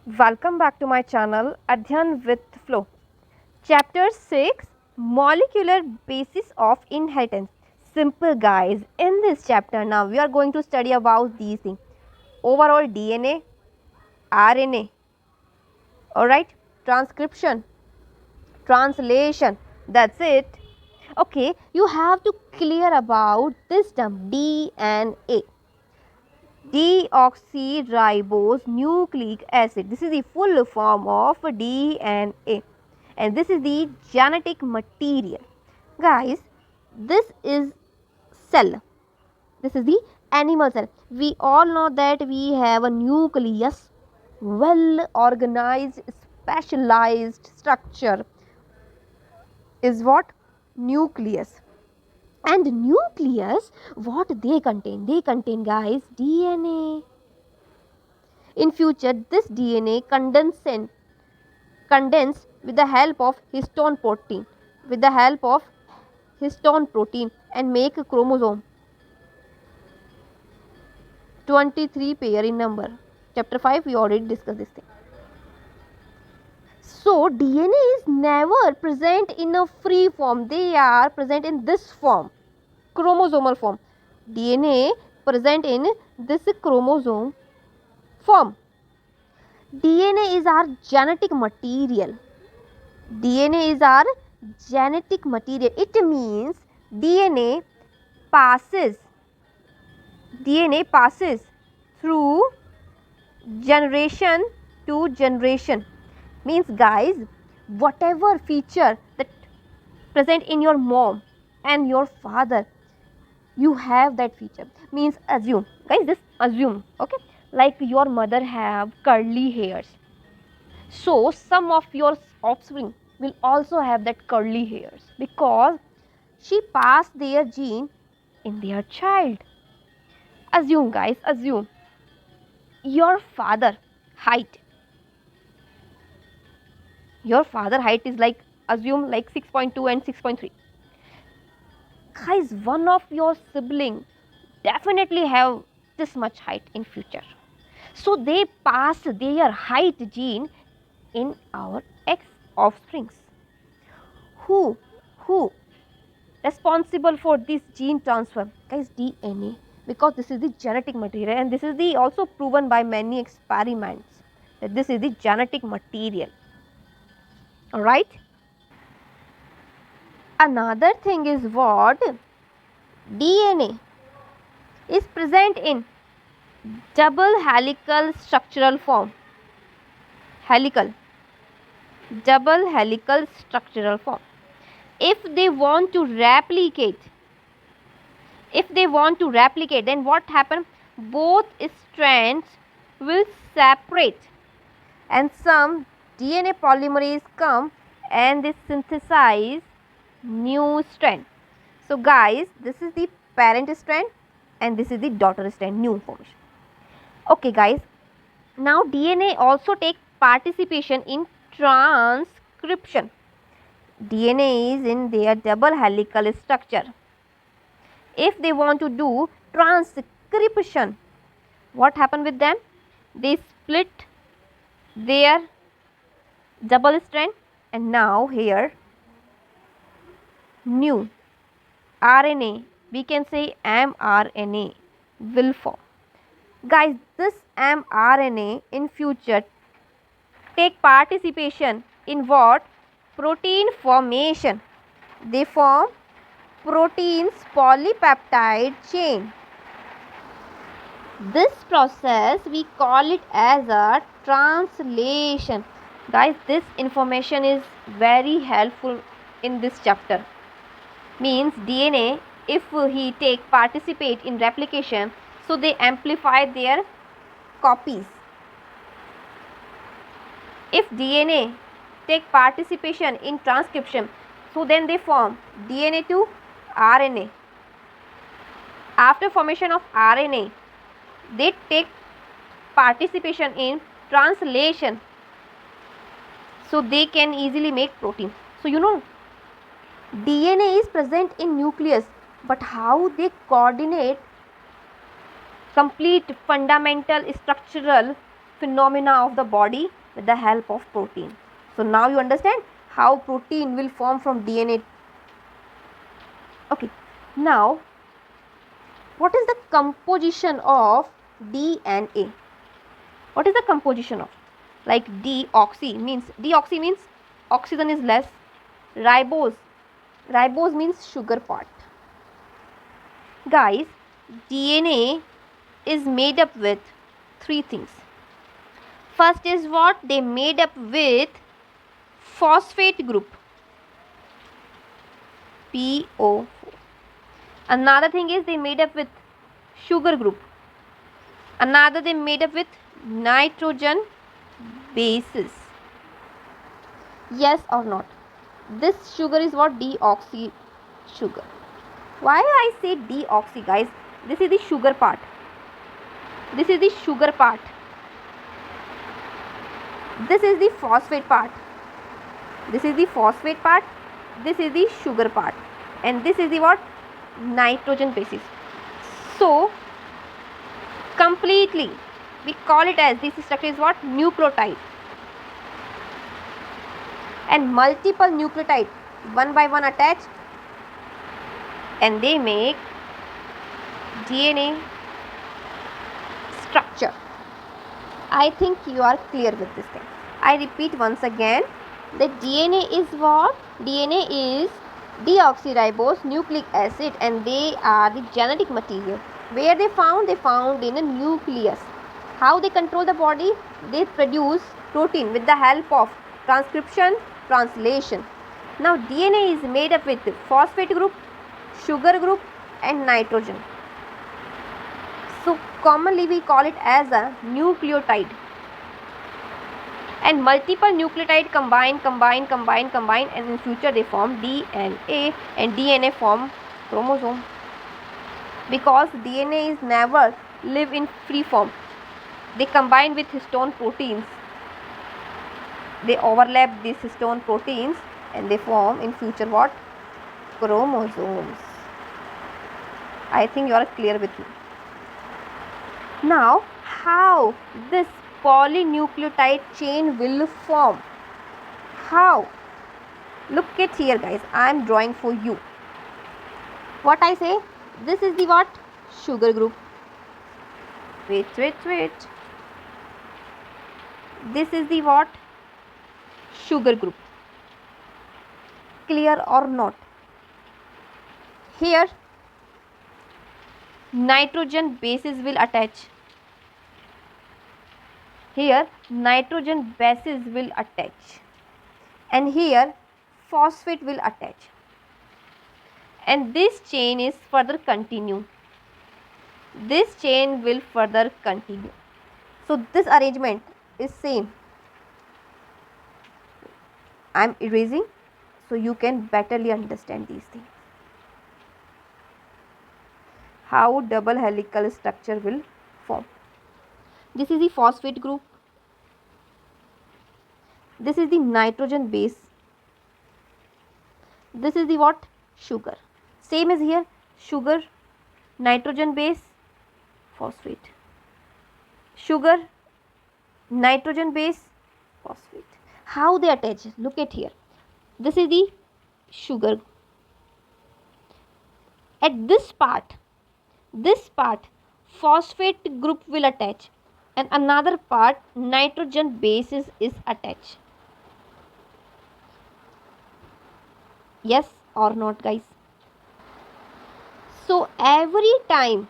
Welcome back to my channel Adhyan with Flow. Chapter 6, Molecular Basis of Inheritance. Simple guys, in this chapter now we are going to study about these things. Overall DNA, RNA, alright, transcription, translation, that's it. Okay, you have to clear about this term DNA. Deoxyribose nucleic acid. This is the full form of DNA and this is the genetic material. Guys, this is cell. This is the animal cell. We all know that we have a nucleus, well organized, specialized structure is what? Nucleus. And nucleus, what they contain guys, DNA. In future, this DNA condense with the help of histone protein and make a chromosome 23 pair in number. Chapter 5 we already discussed this thing. So DNA is never present in a free form. They are present in this form, chromosomal form. DNA present in this chromosome form. DNA is our genetic material. DNA is our genetic material. It means DNA passes through generation to generation. Means guys, whatever feature that present in your mom and your father, you have that feature. Means assume, guys, just assume, okay, like your mother have curly hairs, so some of your offspring will also have that curly hairs because she passed their gene in their child. Assume guys, assume your father height is like, assume like 6.2 and 6.3. Guys, one of your sibling definitely have this much height in future, so they pass their height gene in our ex offsprings. Who responsible for this gene transfer? Guys, DNA, because this is the genetic material and this is the also proven by many experiments that this is the genetic material. All right, another thing is what? DNA is present in double helical structural form. Double helical structural form. If they want to replicate, then what happen? Both strands will separate and some DNA polymerase come and they synthesize new strand. So guys, this is the parent strand and this is the daughter strand, new formation. Okay guys, now DNA also take participation in transcription. DNA is in their double helical structure. If they want to do transcription, what happen with them? They split their double strand and now here new RNA, we can say mRNA will form. Guys, this mRNA in future take participation in what? Protein formation. They form proteins polypeptide chain. This process we call it as a translation. Guys, this information is very helpful in this chapter. Means DNA, if he take participate in replication, so they amplify their copies. If DNA take participation in transcription, so then they form DNA to RNA. After formation of RNA, they take participation in translation, so they can easily make protein. So you know, DNA is present in nucleus, but how they coordinate complete fundamental structural phenomena of the body with the help of protein. So now you understand how protein will form from DNA. Okay, now what is the composition of DNA? What is the composition of? Like deoxy means oxygen is less. Ribose means sugar part. Guys, DNA is made up with three things. First is what? They made up with phosphate group, PO4. Another thing is they made up with sugar group. Another they made up with nitrogen bases. Yes or not? This sugar is what? Deoxy sugar. Why I say deoxy, guys? This is the sugar part. This is the sugar part. This is the phosphate part. This is the phosphate part. This is the sugar part. And this is the what? Nitrogen bases. So, completely, we call it as, this structure is what? Nucleotide. And multiple nucleotides, one by one attached, and they make DNA structure. I think you are clear with this thing. I repeat once again, the DNA is what? DNA is deoxyribose nucleic acid, and they are the genetic material. Where they found? They found in a nucleus. How they control the body? They produce protein with the help of transcription, translation. Now DNA is made up with phosphate group, sugar group, and nitrogen. So commonly we call it as a nucleotide. And multiple nucleotide combine, and in future they form DNA, and DNA form chromosome. Because DNA is never live in free form. They combine with histone proteins. They overlap these histone proteins and they form in future what? Chromosomes. I think you are clear with me. Now, how this polynucleotide chain will form? How? Look at here, guys. I am drawing for you. What I say? This is the what? Sugar group. Wait. This is the what? Sugar group. Clear or not? Here nitrogen bases will attach. Here nitrogen bases will attach. And here phosphate will attach. And this chain is further continue. This chain will further continue. So this arrangement is same. I am erasing so you can betterly understand these things. How double helical structure will form. This is the phosphate group. This is the nitrogen base. This is the what? Sugar. Same as here. Sugar, nitrogen base, phosphate. Sugar, nitrogen base, phosphate. How they attach? Look at here. This is the sugar. At this part, phosphate group will attach, and another part nitrogen bases is attached. Yes or not, guys? So every time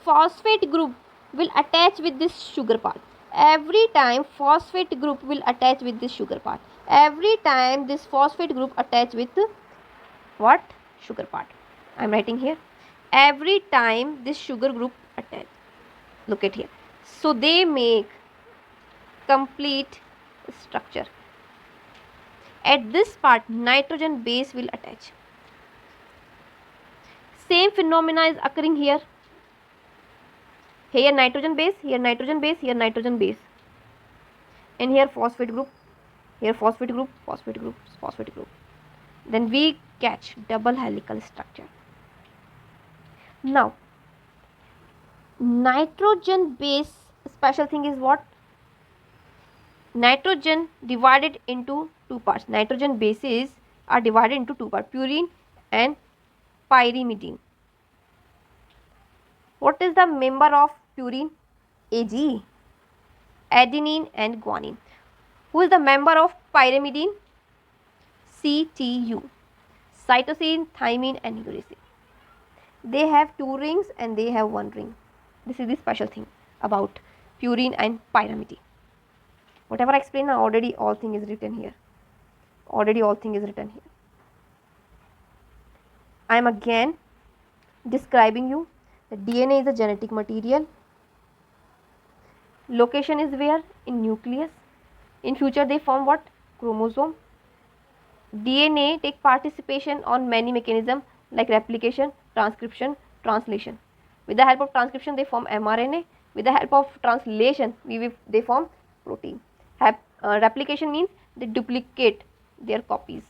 phosphate group will attach with this sugar part. Every time phosphate group will attach with this sugar part. Every time this phosphate group attach with what? Sugar part. I am writing here. Every time this sugar group attach. Look at here. So they make complete structure. At this part nitrogen base will attach. Same phenomena is occurring here. Here nitrogen base, here nitrogen base, here nitrogen base. And here phosphate group, here phosphate group, phosphate group, phosphate group. Then we catch double helical structure. Now, nitrogen base special thing is what? nitrogen divided into two parts. Nitrogen bases are divided into two parts, purine and pyrimidine. What is the member of purine? Ag, adenine and guanine. Who is the member of pyrimidine? Ctu, cytosine, thymine and uracil. They have two rings and they have one ring. This is the special thing about purine and pyrimidine. Whatever I explain now, already all thing is written here. Already all thing is written here. I am again describing you that DNA is a genetic material. Location is where? In nucleus. In future they form what? Chromosome. DNA take participation on many mechanisms like replication, transcription, translation. With the help of transcription they form mRNA. With the help of translation they form protein. Replication means they duplicate their copies.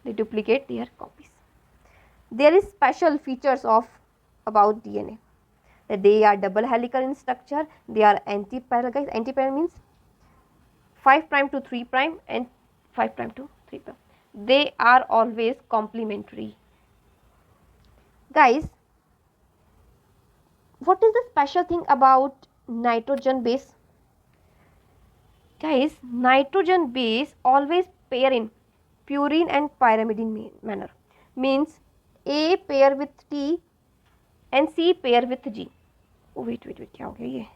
They duplicate their copies. There is special features of about DNA. That they are double helical in structure. They are antiparallel. Guys, antiparallel means 5 prime to 3 prime and 5 prime to 3 prime. They are always complementary. Guys, what is the special thing about nitrogen base? Guys, nitrogen base always pair in purine and pyrimidine manner. Means A pair with T and C pair with G. Oh wait, क्या हो गया ये?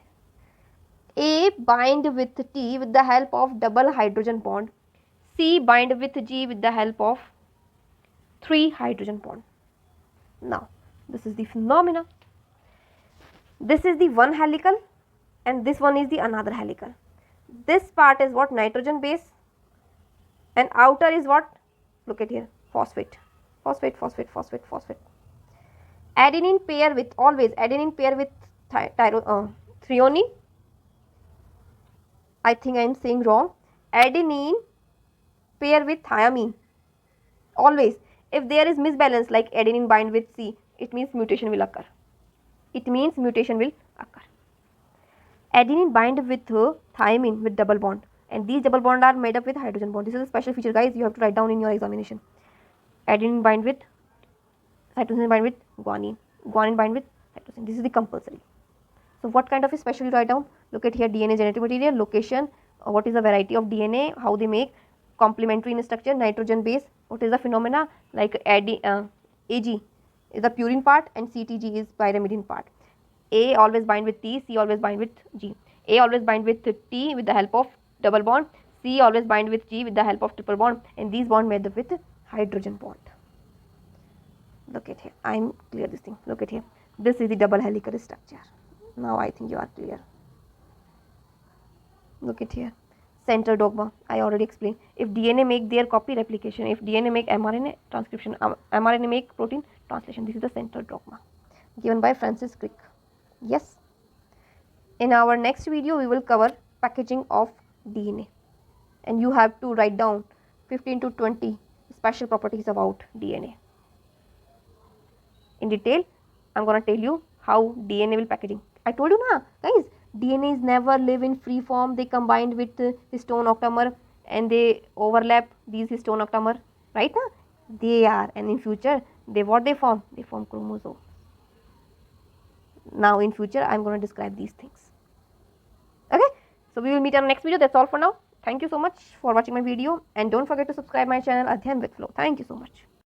A bind with T with the help of double hydrogen bond. C bind with G with the help of 3 hydrogen bond. Now, this is the phenomena. This is the one helical and this one is the another helical. This part is what? Nitrogen base, and outer is what? Look at here, phosphate. Phosphate, phosphate, phosphate, phosphate. Adenine pair with, always adenine pair with threonine. I think I am saying wrong. Adenine pair with thiamine. Always. If there is misbalance like adenine bind with C, it means mutation will occur. It means mutation will occur. Adenine bind with thymine with double bond, and these double bond are made up with hydrogen bond. This is a special feature, guys. You have to write down in your examination. Adenine bind with cytosine, bind with guanine, guanine bind with cytosine. This is the compulsory. So what kind of a special you write down? Look at here, DNA genetic material, location, what is the variety of DNA, how they make, complementary in structure, nitrogen base, what is the phenomena, like AG is the purine part and CTG is pyrimidine part. A always bind with T, C always bind with G. A always bind with T with the help of double bond, C always bind with G with the help of triple bond, and these bond made up with hydrogen bond. Look at here, I am clear this thing. Look at here, this is the double helical structure. Now I think you are clear. Look at here, center dogma, I already explained. If DNA make their copy, replication. If DNA make mRNA, transcription. mRNA make protein, translation. This is the center dogma given by Francis Crick. Yes. In our next video, we will cover packaging of DNA, and you have to write down 15 to 20 special properties about DNA. In detail, I'm gonna tell you how DNA will packaging. I told you na, guys, DNA is never live in free form. They combined with histone octamer and they overlap these histone octamer, right? Na? They are, and in future, they what they form? They form chromosomes. Now in future, I'm going to describe these things. Okay, so we will meet on next video. That's all for now. Thank you so much for watching my video, and don't forget to subscribe my channel Adhyan with Flow. Thank you so much.